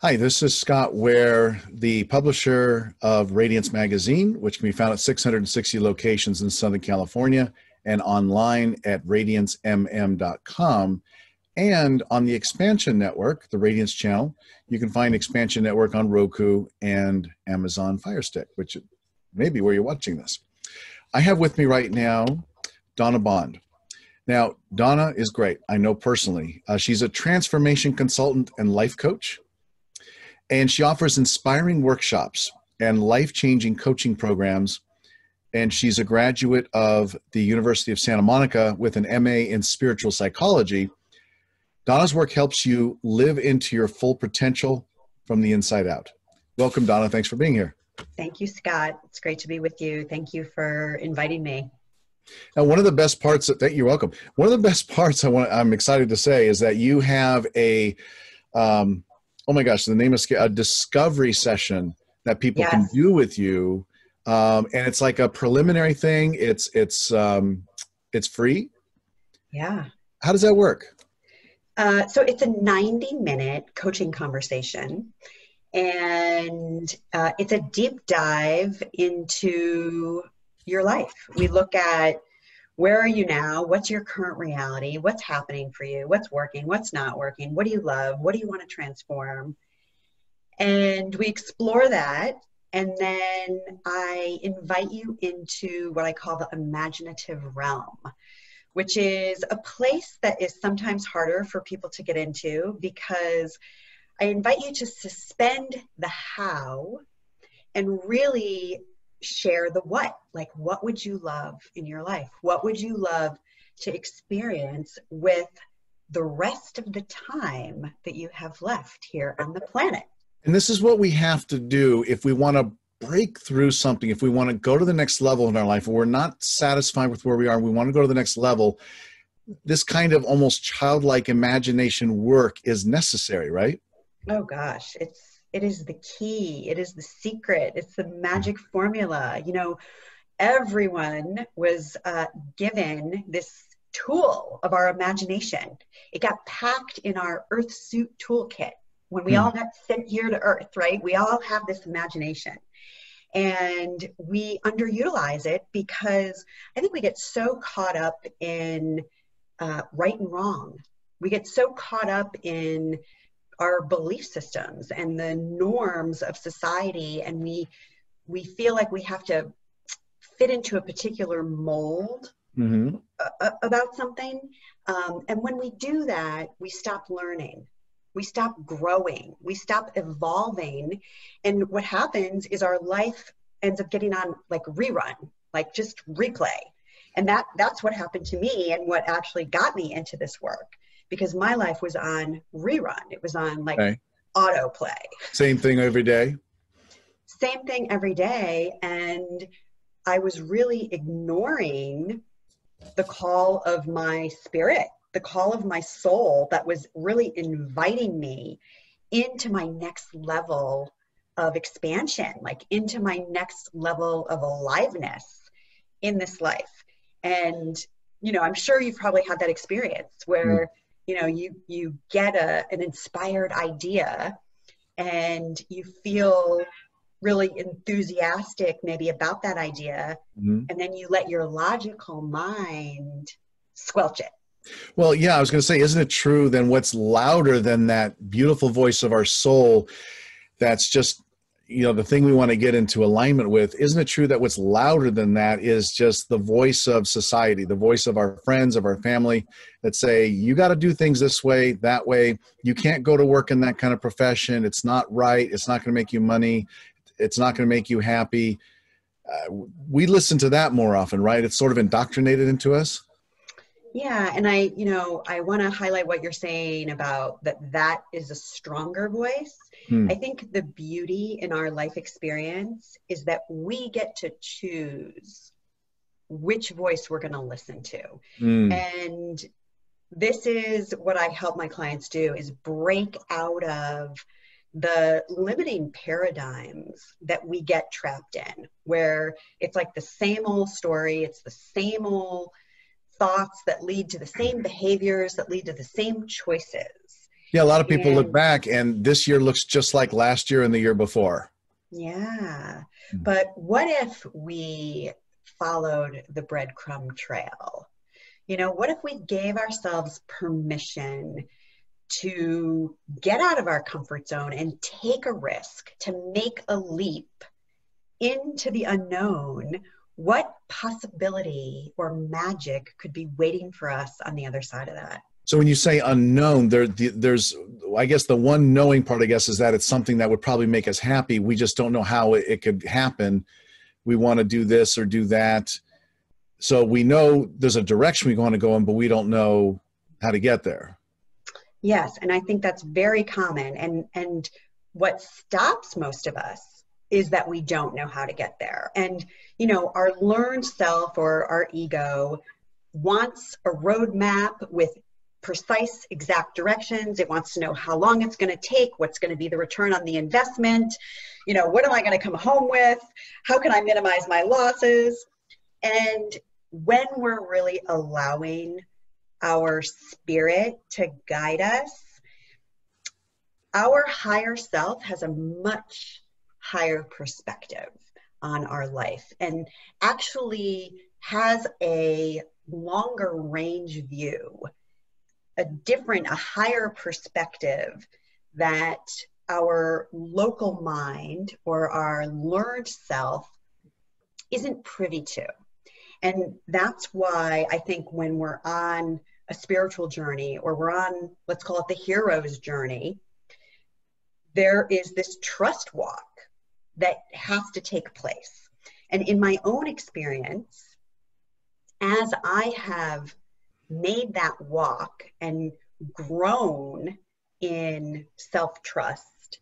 Hi, this is Scott Ware, the publisher of Radiance Magazine, which can be found at 660 locations in Southern California and online at radiancem.com. And on the Xpnsion network, the Radiance channel, you can find Xpnsion network on Roku and Amazon Fire Stick, which may be where you're watching this. I have with me right now Donna Bond. Now, Donna is great. I know personally. She's a transformation consultant and life coach. And she offers inspiring workshops and life-changing coaching programs. And she's a graduate of the University of Santa Monica with an MA in spiritual psychology. Donna's work helps you live into your full potential from the inside out. Welcome, Donna. Thanks for being here. Thank you, Scott. It's great to be with you. Thank you for inviting me. Now, one of the best parts you're welcome. One of the best parts I'm excited to say is that you have a oh my gosh, the name is a discovery session that people can do with you. And it's like a preliminary thing. It's free. Yeah. How does that work? So it's a 90-minute coaching conversation, and it's a deep dive into your life. We look at where are you now? What's your current reality? What's happening for you? What's working? What's not working? What do you love? What do you want to transform? And we explore that. And then I invite you into what I call the imaginative realm, which is a place that is sometimes harder for people to get into, because I invite you to suspend the how and really share the what. Like, what would you love in your life? What would you love to experience with the rest of the time that you have left here on the planet? And this is what we have to do if we want to break through something, if we want to go to the next level in our life, or we're not satisfied with where we are, and we want to go to the next level. This kind of almost childlike imagination work is necessary, right? Oh gosh, it is the key. It is the secret. It's the magic formula. You know, everyone was given this tool of our imagination. It got packed in our Earth suit toolkit when we all got sent here to Earth, right? We all have this imagination. And we underutilize it because I think we get so caught up in right and wrong. We get so caught up in our belief systems and the norms of society, and we feel like we have to fit into a particular mold about something. And when we do that, we stop learning, we stop growing, we stop evolving. And what happens is our life ends up getting on like rerun, like just replay. And that's what happened to me, and what actually got me into this work. Because my life was on rerun. It was on like autoplay. Same thing every day? Same thing every day. And I was really ignoring the call of my spirit, the call of my soul that was really inviting me into my next level of expansion, like into my next level of aliveness in this life. And, you know, I'm sure you've probably had that experience where you know, you get an inspired idea and you feel really enthusiastic maybe about that idea, and then you let your logical mind squelch it. Well, yeah, I was going to say, isn't it true then what's louder than that beautiful voice of our soul that's just, you know, the thing we want to get into alignment with? Isn't it true that what's louder than that is just the voice of society, the voice of our friends, of our family, that say, you got to do things this way, that way. You can't go to work in that kind of profession. It's not right. It's not going to make you money. It's not going to make you happy. We listen to that more often, right? It's sort of indoctrinated into us. Yeah. And I want to highlight what you're saying about that is a stronger voice. I think the beauty in our life experience is that we get to choose which voice we're going to listen to. And this is what I help my clients do, is break out of the limiting paradigms that we get trapped in, where it's like the same old story. It's the same old thoughts that lead to the same behaviors, that lead to the same choices. Yeah, a lot of people look And back and this year looks just like last year and the year before. yeah, but what if we followed the breadcrumb trail? You know, what if we gave ourselves permission to get out of our comfort zone and take a risk, to make a leap into the unknown? What possibility or magic could be waiting for us on the other side of that? So when you say unknown, there's, I guess the one knowing part, I guess, is that it's something that would probably make us happy. We just don't know how it could happen. We want to do this or do that. So we know there's a direction we want to go in, but we don't know how to get there. Yes, and I think that's very common. And what stops most of us is that we don't know how to get there. And, you know, our learned self or our ego wants a roadmap with precise, exact directions. It wants to know how long it's going to take, what's going to be the return on the investment, you know, what am I going to come home with? How can I minimize my losses? And when we're really allowing our spirit to guide us, our higher self has a much higher perspective on our life and actually has a longer range view, a higher perspective that our local mind or our learned self isn't privy to. And that's why I think when we're on a spiritual journey or we're on, let's call it the hero's journey, there is this trust walk that has to take place. And in my own experience, as I have made that walk and grown in self-trust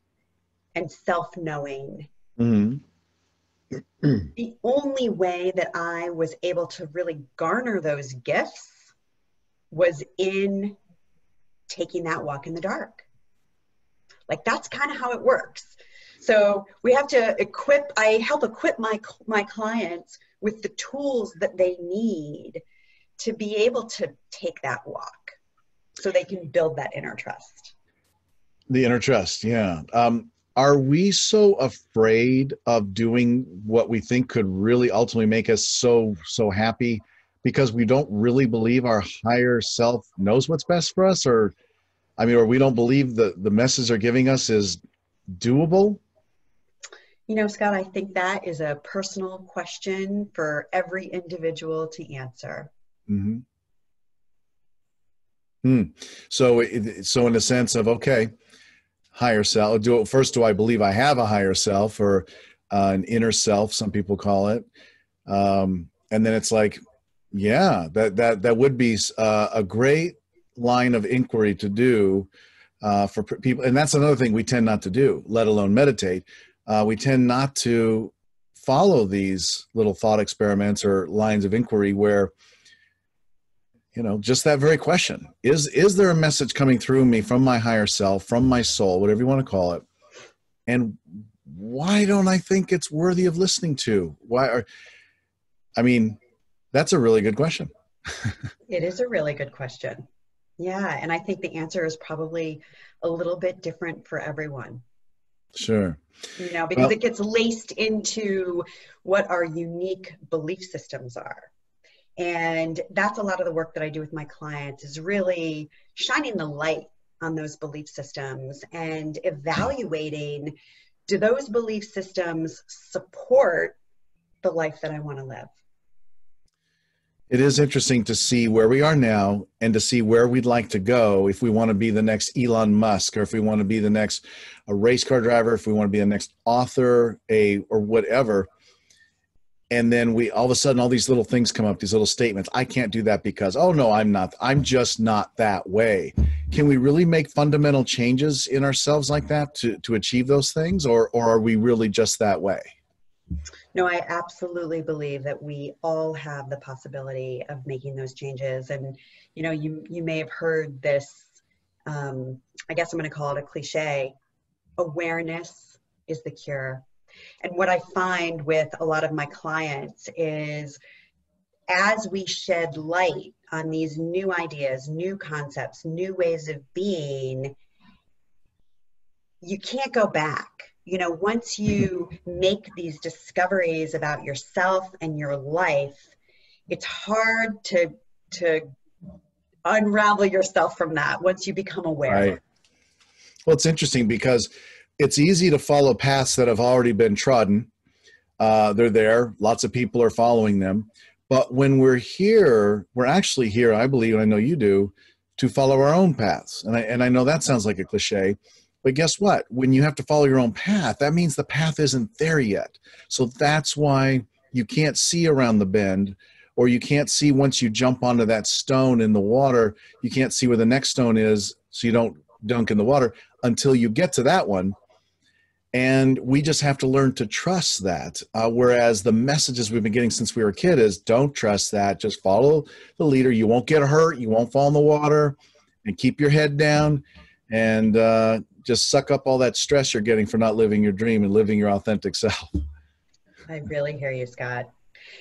and self-knowing, Mm-hmm. the only way that I was able to really garner those gifts was in taking that walk in the dark. Like, that's kind of how it works. So we have to I help equip my clients with the tools that they need to be able to take that walk so they can build that inner trust. The inner trust, yeah. Are we so afraid of doing what we think could really ultimately make us so happy because we don't really believe our higher self knows what's best for us? Or we don't believe the message they're giving us is doable? You know, Scott, I think that is a personal question for every individual to answer. Mm-hmm. So in the sense of, okay, higher self, do I believe I have a higher self or an inner self, some people call it. And then it's like, yeah, that would be a great line of inquiry to do for people. And that's another thing we tend not to do, let alone meditate. We tend not to follow these little thought experiments or lines of inquiry where, you know, just that very question, is there a message coming through me from my higher self, from my soul, whatever you want to call it? And why don't I think it's worthy of listening to? That's a really good question. It is a really good question. Yeah. And I think the answer is probably a little bit different for everyone. Sure. You know, because it gets laced into what our unique belief systems are. And that's a lot of the work that I do with my clients, is really shining the light on those belief systems and evaluating, do those belief systems support the life that I want to live? It is interesting to see where we are now and to see where we'd like to go if we want to be the next Elon Musk, or if we want to be the next a race car driver, if we want to be the next author, or whatever. And then all of a sudden, all these little things come up, these little statements. I can't do that because, oh no, I'm just not that way. Can we really make fundamental changes in ourselves like that to achieve those things? Or are we really just that way? No, I absolutely believe that we all have the possibility of making those changes. And, you know, you may have heard this, I guess I'm going to call it a cliche, awareness is the cure. And what I find with a lot of my clients is, as we shed light on these new ideas, new concepts, new ways of being, you can't go back. You know, once you make these discoveries about yourself and your life, it's hard to unravel yourself from that once you become aware. Right. Well, it's interesting because it's easy to follow paths that have already been trodden. They're there. Lots of people are following them. But when we're here, we're actually here, I believe, and I know you do, to follow our own paths. And I know that sounds like a cliche, but guess what? When you have to follow your own path, that means the path isn't there yet. So that's why you can't see around the bend, or you can't see once you jump onto that stone in the water, you can't see where the next stone is, so you don't dunk in the water until you get to that one. And we just have to learn to trust that. Whereas the messages we've been getting since we were a kid is don't trust that. Just follow the leader. You won't get hurt. You won't fall in the water, and keep your head down, and just suck up all that stress you're getting for not living your dream and living your authentic self. I really hear you, Scott.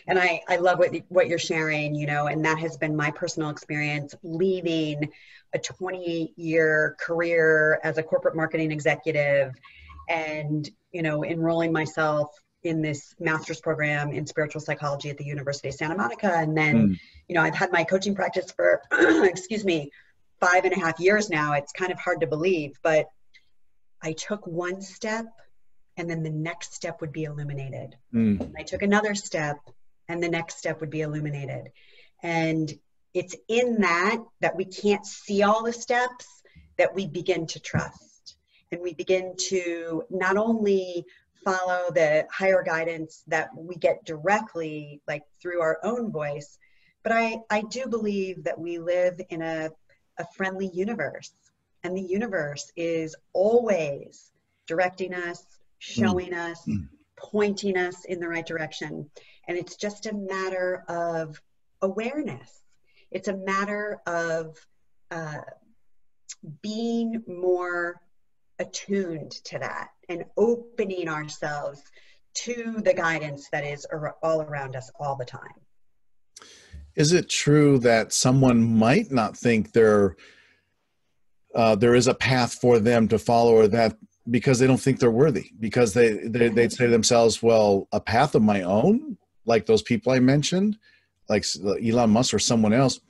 And I love what you're sharing, you know, and that has been my personal experience leaving a 28-year career as a corporate marketing executive and, you know, enrolling myself in this master's program in spiritual psychology at the University of Santa Monica. And then, you know, I've had my coaching practice for, excuse me, 5.5 years now. It's kind of hard to believe, but I took one step and then the next step would be illuminated. I took another step and the next step would be illuminated. And it's in that we can't see all the steps that we begin to trust. And we begin to not only follow the higher guidance that we get directly, like through our own voice, but I do believe that we live in a friendly universe. And the universe is always directing us, showing us, pointing us in the right direction. And it's just a matter of awareness. It's a matter of being more attuned to that and opening ourselves to the guidance that is all around us all the time. Is it true that someone might not think there is a path for them to follow, or that because they don't think they're worthy, because they'd say to themselves, well, a path of my own, like those people I mentioned, like Elon Musk or someone else,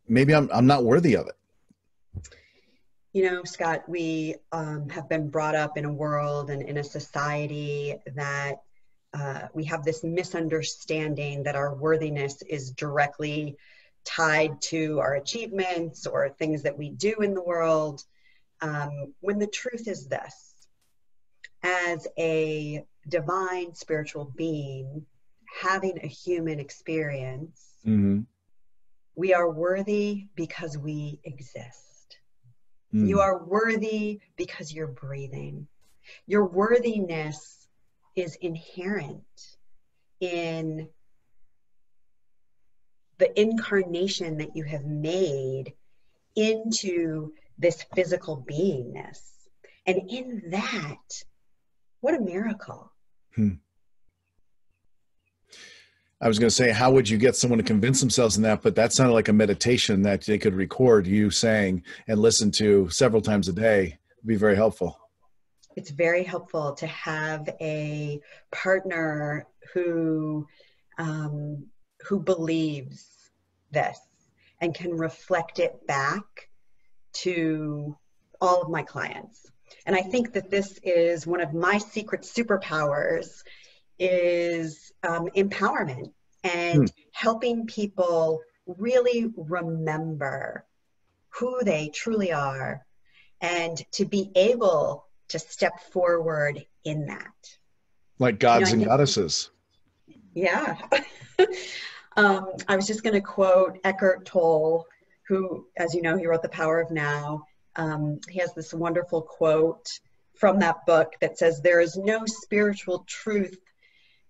maybe I'm not worthy of it. You know, Scott, we have been brought up in a world and in a society that we have this misunderstanding that our worthiness is directly tied to our achievements or things that we do in the world, when the truth is this: as a divine spiritual being having a human experience, we are worthy because we exist. You are worthy because you're breathing. Your worthiness is inherent in the incarnation that you have made into this physical beingness. And in that, what a miracle. I was going to say, how would you get someone to convince themselves in that? But that sounded like a meditation that they could record you saying and listen to several times a day. It'd be very helpful. It's very helpful to have a partner who believes this and can reflect it back to all of my clients. And I think that this is one of my secret superpowers, is empowerment and helping people really remember who they truly are and to be able to step forward in that. Like gods and goddesses. Yeah. I was just going to quote Eckhart Tolle, who, as you know, he wrote The Power of Now. He has this wonderful quote from that book that says, "There is no spiritual truth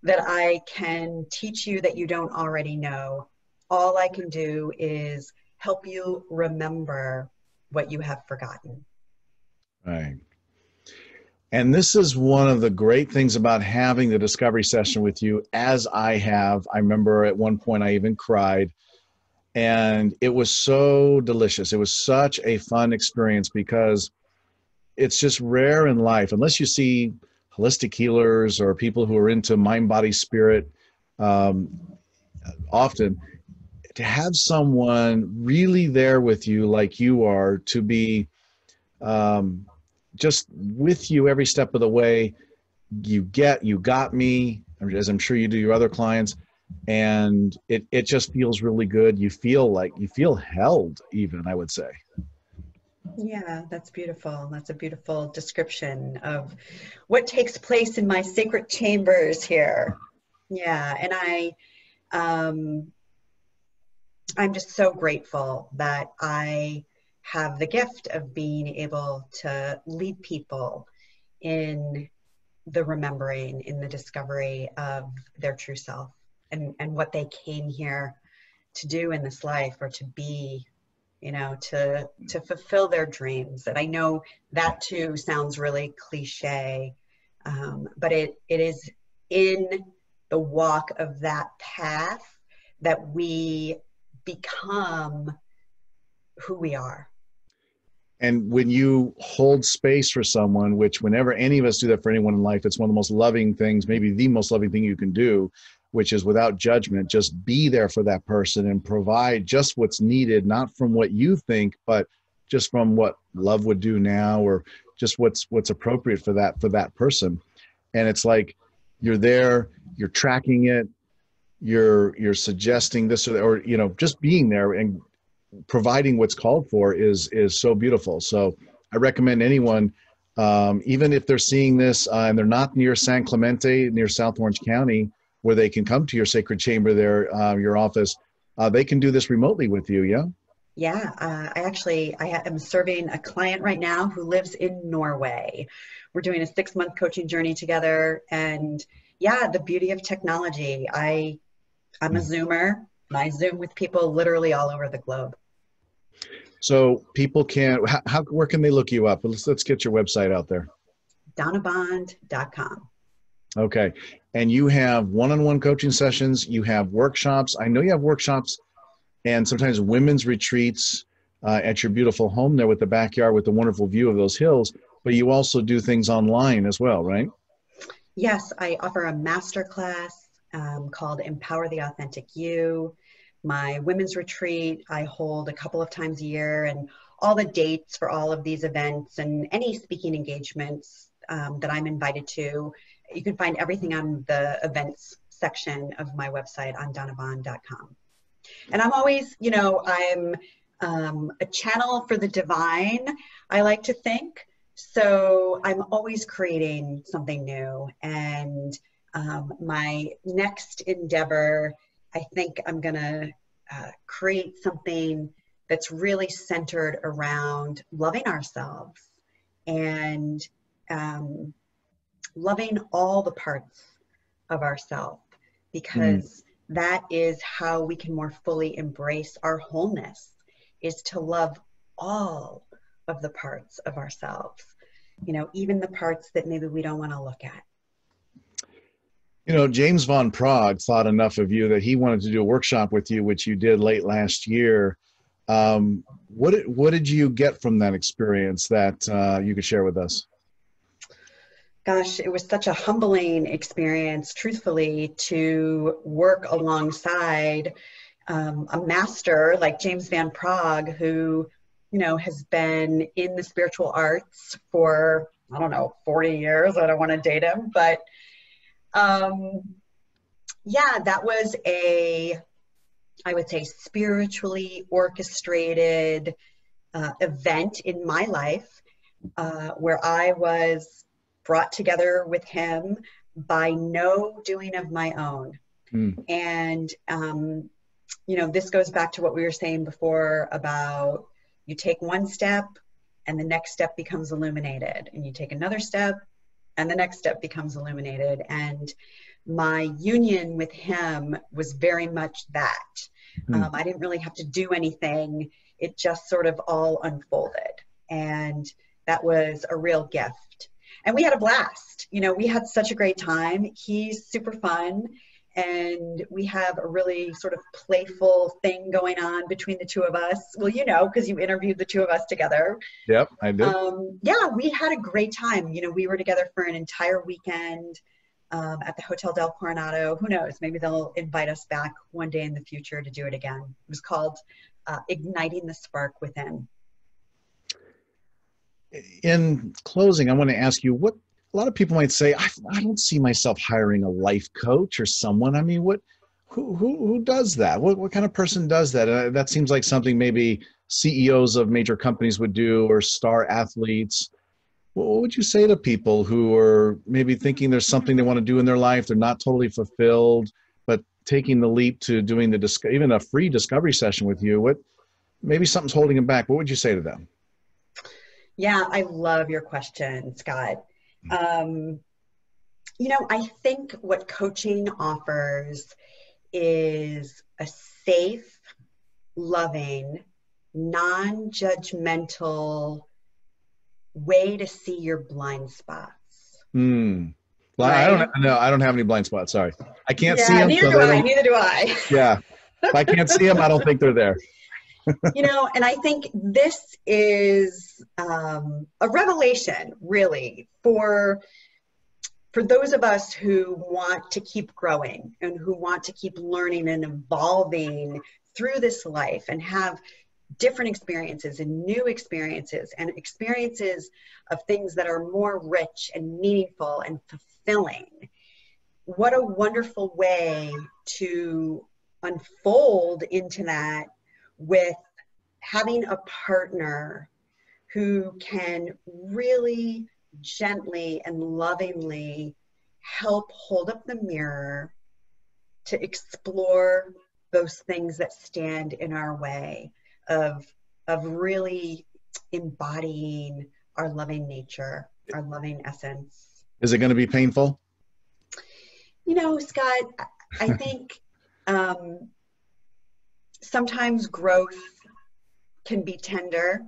that I can teach you that you don't already know. All I can do is help you remember what you have forgotten." Right. And this is one of the great things about having the discovery session with you, as I have. I remember at one point I even cried, and it was so delicious. It was such a fun experience because it's just rare in life, unless you see holistic healers or people who are into mind, body, spirit, um, often to have someone really there with you like you are, to be um, just with you every step of the way. You got me, as I'm sure you do your other clients, and it just feels really good. You feel held, even, I would say. Yeah, that's beautiful. That's a beautiful description of what takes place in my sacred chambers here. Yeah, and um, I'm just so grateful that I have the gift of being able to lead people in the remembering, in the discovery of their true self, and what they came here to do in this life, or to be, to fulfill their dreams. And I know that too sounds really cliche, but it is in the walk of that path that we become who we are. And when you hold space for someone, which whenever any of us do that for anyone in life, it's one of the most loving things, maybe the most loving thing you can do, which is without judgment, just be there for that person and provide just what's needed, not from what you think, but just from what love would do now, or just what's appropriate for that person. And it's like you're there, you're tracking it, you're suggesting this or just being there and providing what's called for is so beautiful. So I recommend anyone, even if they're seeing this and they're not near San Clemente, near South Orange County, where they can come to your sacred chamber there, your office, they can do this remotely with you. Yeah. Yeah, I am serving a client right now who lives in Norway. We're doing a 6-month coaching journey together, and yeah, the beauty of technology. I'm a Zoomer, and I Zoom with people literally all over the globe. So people can, where can they look you up? Let's get your website out there. DonnaBond.com. Okay. And you have one-on-one coaching sessions. You have workshops. I know you have workshops and sometimes women's retreats at your beautiful home there with the backyard with the wonderful view of those hills, but you also do things online as well, right? Yes, I offer a masterclass called Empower the Authentic You. My women's retreat, I hold a couple of times a year, and all the dates for all of these events and any speaking engagements that I'm invited to, you can find everything on the events section of my website on donnabond.com. And I'm always, I'm a channel for the divine, I like to think. So I'm always creating something new. And my next endeavor, I think I'm going to create something that's really centered around loving ourselves and loving all the parts of ourselves, because that is how we can more fully embrace our wholeness, is to love all of the parts of ourselves, even the parts that maybe we don't want to look at. James Von Prague thought enough of you that he wanted to do a workshop with you, which you did late last year. What did you get from that experience that you could share with us? Gosh, it was such a humbling experience, truthfully, to work alongside a master like James Van Prague, who, has been in the spiritual arts for, 40 years. I don't want to date him, but yeah, that was I would say, spiritually orchestrated event in my life where I was brought together with him by no doing of my own. And, this goes back to what we were saying before about you take one step and the next step becomes illuminated, and you take another step and the next step becomes illuminated. And my union with him was very much that. I didn't really have to do anything. It just sort of all unfolded. And that was a real gift. And we had a blast. We had such a great time. He's super fun. And we have a really sort of playful thing going on between the two of us. Well, you know, because you interviewed the two of us together. Yep, I did. Yeah, we had a great time. You know, we were together for an entire weekend at the Hotel del Coronado. Who knows? Maybe they'll invite us back one day in the future to do it again. It was called Igniting the Spark Within. In closing, I want to ask you, what a lot of people might say, I don't see myself hiring a life coach or someone. I mean, who does that? What kind of person does that? That seems like something maybe CEOs of major companies would do, or star athletes. What would you say to people who are maybe thinking there's something they want to do in their life, they're not totally fulfilled, but taking the leap to doing even a free discovery session with you? Maybe something's holding them back. What would you say to them? Yeah, I love your question, Scott. You know, I think what coaching offers is a safe, loving, non-judgmental way to see your blind spots. Well, right? I don't have any blind spots. Sorry. I can't see them. Neither do I. Yeah. If I can't see them, I don't think they're there. You know, and I think this is a revelation, really, for those of us who want to keep growing and who want to keep learning and evolving through this life and have different experiences and new experiences and experiences of things that are more rich and meaningful and fulfilling. What a wonderful way to unfold into that with having a partner who can really gently and lovingly help hold up the mirror to explore those things that stand in our way of really embodying our loving nature, our loving essence. Is it going to be painful? You know, Scott, I think sometimes growth can be tender.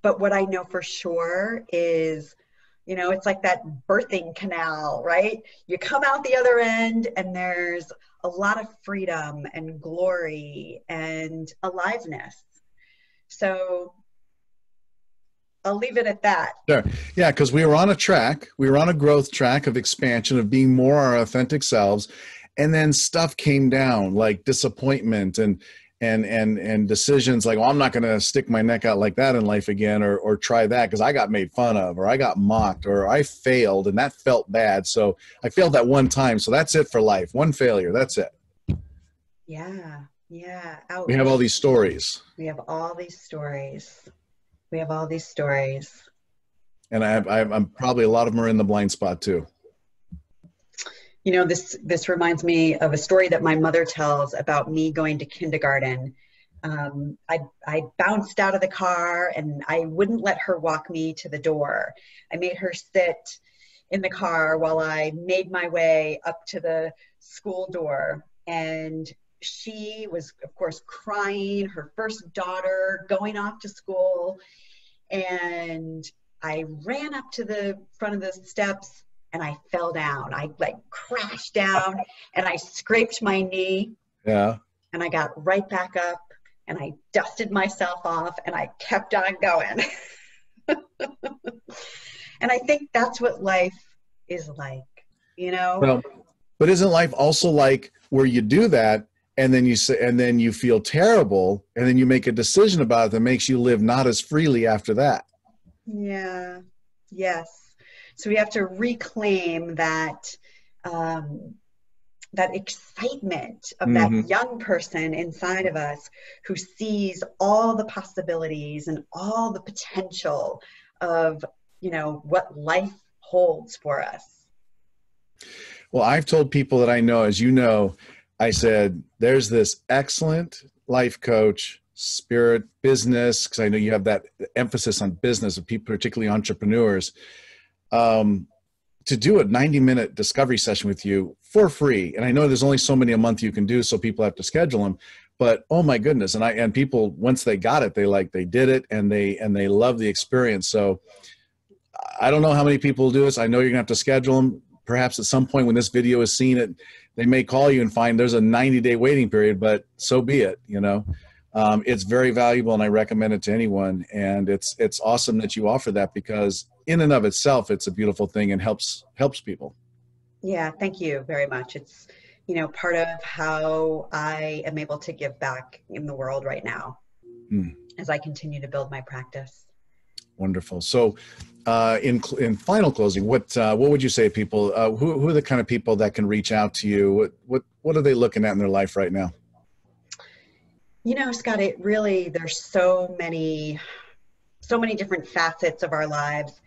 But what I know for sure is, you know, it's like that birthing canal, right? You come out the other end and there's a lot of freedom and glory and aliveness. So I'll leave it at that. Sure. Yeah, because we were on a track. We were on a growth track of expansion, of being more our authentic selves. And then stuff came down, like disappointment and decisions like, well, I'm not going to stick my neck out like that in life again, or try that because I got made fun of, or I got mocked, or I failed and that felt bad. So I failed that one time. So that's it for life. One failure. That's it. Yeah. Yeah. Ouch. We have all these stories. We have all these stories. We have all these stories. And I'm probably a lot of them are in the blind spot too. You know, this reminds me of a story that my mother tells about me going to kindergarten. I bounced out of the car and I wouldn't let her walk me to the door. I made her sit in the car while I made my way up to the school door. And she was, of course, crying, her first daughter going off to school. And I ran up to the front of the steps and I fell down. I like crashed down and I scraped my knee. Yeah. And I got right back up and I dusted myself off and I kept on going. And I think that's what life is like, you know? Well, but isn't life also like where you do that and then you say, and then you feel terrible and then you make a decision about it that makes you live not as freely after that? Yeah. Yes. So we have to reclaim that that excitement of that young person inside of us who sees all the possibilities and all the potential of, you know, what life holds for us. Well, I've told people that I know, as you know, I said, there's this excellent life coach, spirit, business, because I know you have that emphasis on business of people, particularly entrepreneurs, to do a 90-minute discovery session with you for free. And I know there's only so many a month you can do, so people have to schedule them. But oh my goodness, and people, once they got it, they did it and they love the experience. So I don't know how many people will do this. I know you're gonna have to schedule them. perhaps at some point when this video is seen, they may call you and find there's a 90-day waiting period, but so be it, you know. It's very valuable, and I recommend it to anyone. And it's awesome that you offer that, because in and of itself, it's a beautiful thing and helps people. Yeah, thank you very much. It's, you know, part of how I am able to give back in the world right now as I continue to build my practice. Wonderful. So in final closing, what would you say to people? Who are the kind of people that can reach out to you? What are they looking at in their life right now? You know, Scott, it really, there's so many different facets of our lives.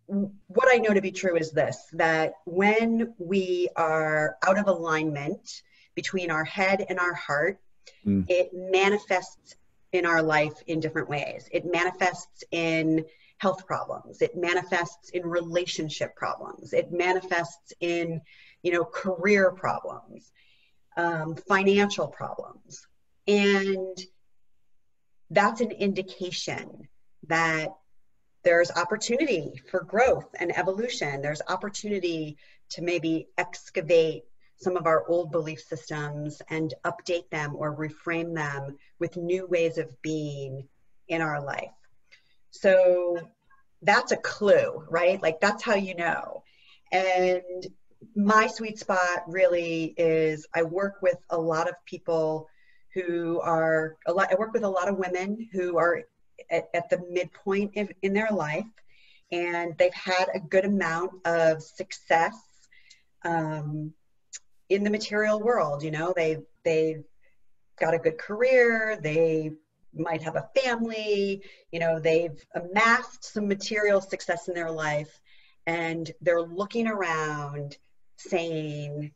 What I know to be true is this, that when we are out of alignment between our head and our heart, it manifests in our life in different ways. It manifests in health problems. It manifests in relationship problems. It manifests in, you know, career problems, financial problems. And that's an indication that there's opportunity for growth and evolution. There's opportunity to maybe excavate some of our old belief systems and update them or reframe them with new ways of being in our life. So that's a clue, right? Like, that's how you know. And my sweet spot really is I work with a lot of people who are, I work with a lot of women who are at the midpoint in their life, and they've had a good amount of success in the material world. You know, they've got a good career, they might have a family, you know, they've amassed some material success in their life, and they're looking around saying,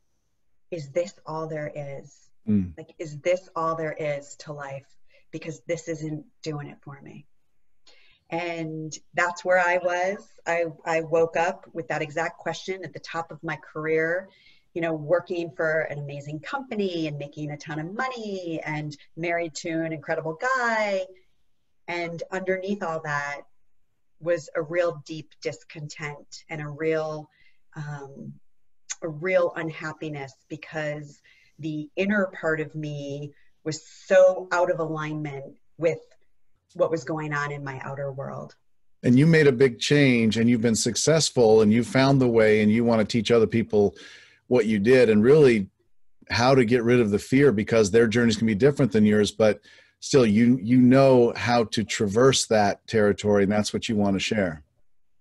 is this all there is? Like, is this all there is to life? Because this isn't doing it for me. And that's where I was. I woke up with that exact question at the top of my career, you know, working for an amazing company and making a ton of money and married to an incredible guy. And underneath all that was a real deep discontent and a real unhappiness, because the inner part of me was so out of alignment with what was going on in my outer world. And you made a big change, and you've been successful, and you found the way, and you want to teach other people what you did and really how to get rid of the fear, because their journeys can be different than yours, but still you know how to traverse that territory, and that's what you want to share.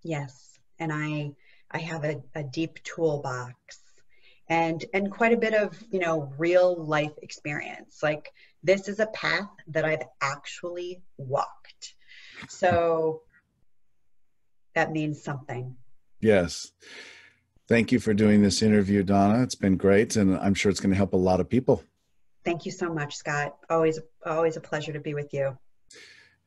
Yes. And I have a deep toolbox and quite a bit of, you know, real life experience. Like, this is a path that I've actually walked. So that means something. Yes. Thank you for doing this interview, Donna. It's been great, and I'm sure it's going to help a lot of people. Thank you so much, Scott. Always a pleasure to be with you.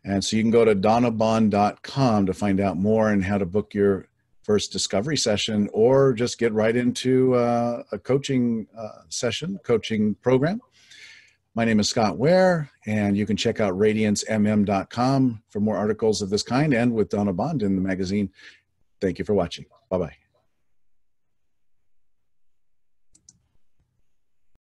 And so you can go to donnabond.com to find out more and how to book your first discovery session, or just get right into a coaching coaching program. My name is Scott Ware, and you can check out radiancemm.com for more articles of this kind, and with Donna Bond in the magazine. Thank you for watching. Bye-bye.